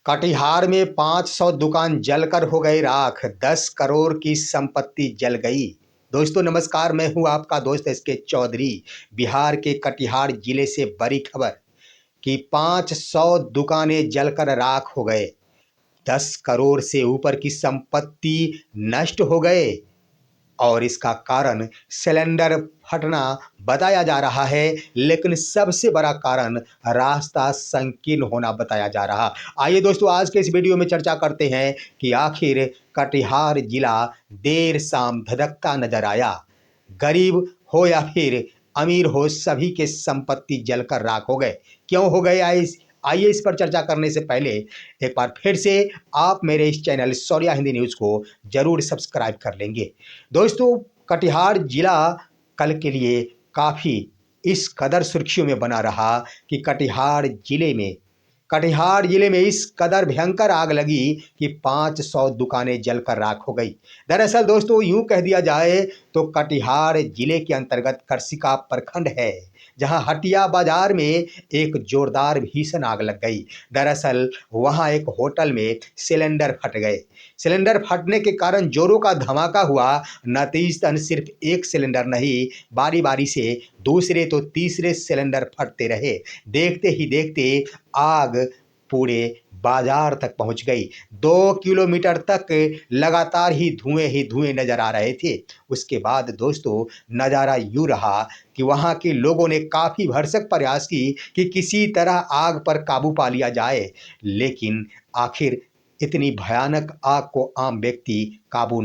कटिहार में 500 दुकान जलकर हो गए राख, 10 करोड़ की संपत्ति जल गई। दोस्तों नमस्कार, मैं हूं आपका दोस्त एसके चौधरी। बिहार के कटिहार जिले से बड़ी खबर कि 500 दुकानें जलकर राख हो गए, 10 करोड़ से ऊपर की संपत्ति नष्ट हो गए और इसका कारण सिलेंडर फटना बताया जा रहा है। लेकिन सबसे बड़ा कारण रास्ता संकीर्ण होना बताया जा रहा। आइए दोस्तों, आज के इस वीडियो में चर्चा करते हैं कि आखिर कटिहार जिला देर शाम धधकता नजर आया। गरीब हो या फिर अमीर हो, सभी के संपत्ति जलकर राख हो गए। क्यों हो गए, आइए इस पर चर्चा करने से पहले एक बार फिर से आप मेरे इस चैनल शौर्या हिंदी न्यूज़ को जरूर सब्सक्राइब कर लेंगे। दोस्तों, कटिहार जिला कल के लिए काफ़ी इस कदर सुर्खियों में बना रहा कि कटिहार जिले में इस कदर भयंकर आग लगी कि 500 दुकानें जलकर राख हो गई। दरअसल दोस्तों, यूं कह दिया जाए तो कटिहार जिले के अंतर्गत करसिका प्रखंड है, जहां हटिया बाजार में एक जोरदार भीषण आग लग गई। दरअसल वहां एक होटल में सिलेंडर फट गए। सिलेंडर फटने के कारण जोरों का धमाका हुआ। नतीजतन सिर्फ एक सिलेंडर नहीं, बारी बारी से दूसरे तो तीसरे सिलेंडर फटते रहे। देखते ही देखते आग पूरे बाजार तक पहुंच गई। 2 किलोमीटर तक लगातार ही धुएं नजर आ रहे थे। उसके बाद दोस्तों, नज़ारा यूं रहा कि वहां के लोगों ने काफ़ी भरसक प्रयास की कि किसी तरह आग पर काबू पा लिया जाए, लेकिन आखिर इतनी भयानक आग को आम व्यक्ति काबू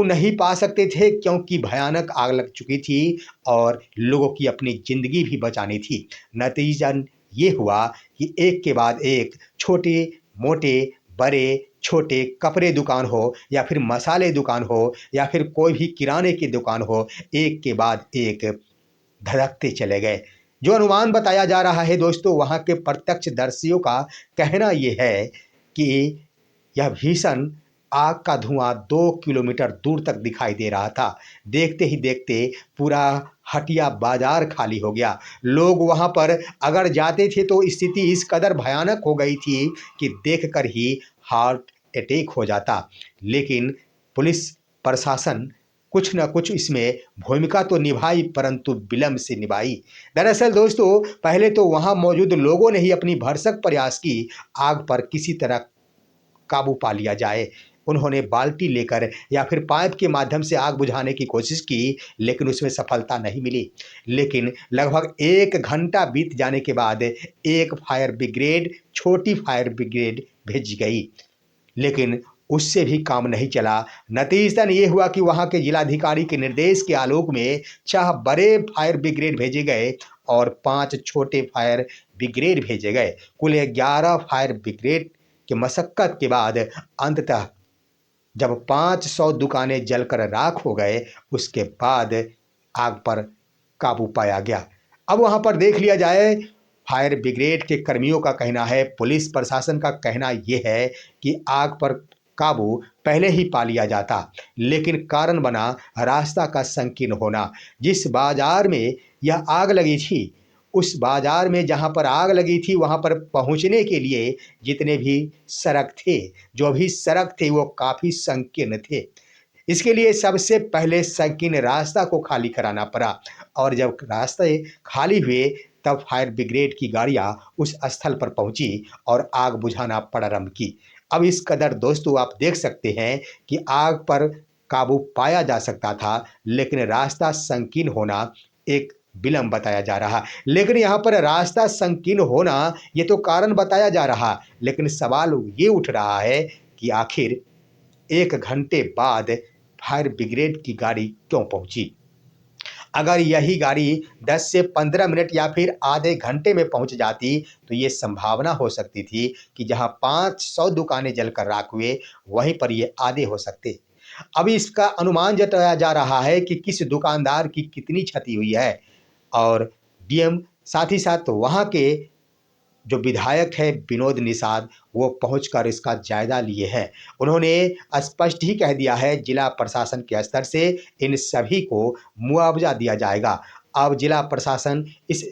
नहीं पा सकते थे, क्योंकि भयानक आग लग चुकी थी और लोगों की अपनी ज़िंदगी भी बचानी थी। नतीजतन ये हुआ कि एक के बाद एक छोटे मोटे बड़े छोटे कपड़े दुकान हो या फिर मसाले दुकान हो या फिर कोई भी किराने की दुकान हो, एक के बाद एक धधकते चले गए। जो अनुमान बताया जा रहा है दोस्तों, वहाँ के प्रत्यक्षदर्शियों का कहना ये है कि यह भीषण आग का धुआं 2 किलोमीटर दूर तक दिखाई दे रहा था। देखते ही देखते पूरा हटिया बाजार खाली हो गया। लोग वहां पर अगर जाते थे तो स्थिति इस कदर भयानक हो गई थी कि देखकर ही हार्ट अटैक हो जाता। लेकिन पुलिस प्रशासन कुछ न कुछ इसमें भूमिका तो निभाई, परंतु विलंब से निभाई। दरअसल दोस्तों, पहले तो वहां मौजूद लोगों ने ही अपनी भरसक प्रयास की आग पर किसी तरह काबू पा लिया जाए। उन्होंने बाल्टी लेकर या फिर पाइप के माध्यम से आग बुझाने की कोशिश की, लेकिन उसमें सफलता नहीं मिली। लेकिन लगभग 1 घंटा बीत जाने के बाद एक छोटी फायर ब्रिगेड भेजी गई, लेकिन उससे भी काम नहीं चला। नतीजतन ये हुआ कि वहाँ के जिलाधिकारी के निर्देश के आलोक में 6 बड़े फायर ब्रिगेड भेजे गए और 5 छोटे फायर ब्रिगेड भेजे गए। कुल 11 फायर ब्रिगेड की मशक्कत के बाद अंततः जब 500 दुकानें जलकर राख हो गए, उसके बाद आग पर काबू पाया गया। अब वहां पर देख लिया जाए, फायर ब्रिगेड के कर्मियों का कहना है, पुलिस प्रशासन का कहना यह है कि आग पर काबू पहले ही पा लिया जाता, लेकिन कारण बना रास्ता का संकीर्ण होना। जिस बाजार में यह आग लगी थी, उस बाजार में जहां पर आग लगी थी, वहां पर पहुंचने के लिए जितने भी सड़क थे जो भी सड़क थे वो काफ़ी संकीर्ण थे। इसके लिए सबसे पहले संकीर्ण रास्ता को खाली कराना पड़ा और जब रास्ते खाली हुए तब फायर ब्रिगेड की गाड़ियां उस स्थल पर पहुंची और आग बुझाना प्रारंभ की। अब इस कदर दोस्तों आप देख सकते हैं कि आग पर काबू पाया जा सकता था, लेकिन रास्ता संकीर्ण होना एक विलंब बताया जा रहा। लेकिन यहाँ पर रास्ता संकीर्ण होना ये तो कारण बताया जा रहा, लेकिन सवाल ये उठ रहा है कि आखिर 1 घंटे बाद फायर ब्रिगेड की गाड़ी क्यों पहुंची। अगर यही गाड़ी 10 से 15 मिनट या फिर आधे घंटे में पहुंच जाती तो ये संभावना हो सकती थी कि जहां 500 दुकानें जलकर राख हुए, वहीं पर ये आधे हो सकते। अब इसका अनुमान जताया जा रहा है कि किस दुकानदार की कितनी क्षति हुई है और डीएम साथ ही साथ वहाँ के जो विधायक है विनोद निषाद, वो पहुंचकर इसका जायजा लिए हैं। उन्होंने स्पष्ट ही कह दिया है, जिला प्रशासन के स्तर से इन सभी को मुआवजा दिया जाएगा। अब जिला प्रशासन इस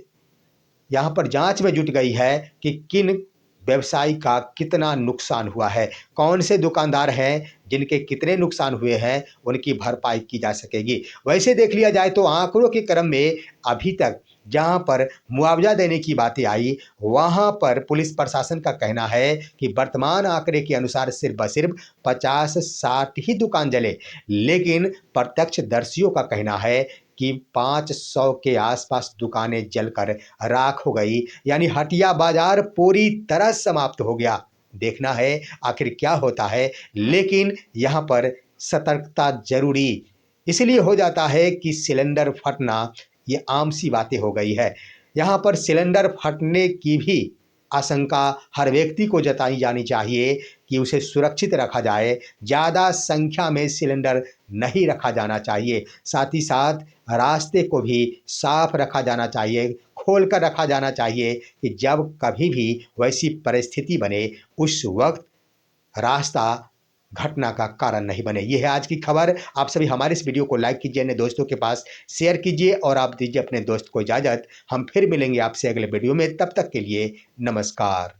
यहाँ पर जांच में जुट गई है कि किन व्यवसाय का कितना नुकसान हुआ है, कौन से दुकानदार हैं जिनके कितने नुकसान हुए हैं, उनकी भरपाई की जा सकेगी। वैसे देख लिया जाए तो आंकड़ों के क्रम में अभी तक जहां पर मुआवजा देने की बातें आई, वहां पर पुलिस प्रशासन का कहना है कि वर्तमान आंकड़े के अनुसार सिर्फ व सिर्फ 50-60 ही दुकान जले, लेकिन प्रत्यक्षदर्शियों का कहना है कि 500 के आसपास दुकानें जलकर राख हो गई, यानी हटिया बाजार पूरी तरह समाप्त हो गया। देखना है आखिर क्या होता है, लेकिन यहाँ पर सतर्कता जरूरी इसलिए हो जाता है कि सिलेंडर फटना ये आम सी बातें हो गई है। यहाँ पर सिलेंडर फटने की भी आशंका हर व्यक्ति को जताई जानी चाहिए कि उसे सुरक्षित रखा जाए, ज़्यादा संख्या में सिलेंडर नहीं रखा जाना चाहिए। साथ ही साथ रास्ते को भी साफ रखा जाना चाहिए, खोल कर रखा जाना चाहिए कि जब कभी भी वैसी परिस्थिति बने उस वक्त रास्ता घटना का कारण नहीं बने। ये है आज की खबर। आप सभी हमारे इस वीडियो को लाइक कीजिए, अन्य दोस्तों के पास शेयर कीजिए और आप दीजिए अपने दोस्त को इजाज़त। हम फिर मिलेंगे आपसे अगले वीडियो में, तब तक के लिए नमस्कार।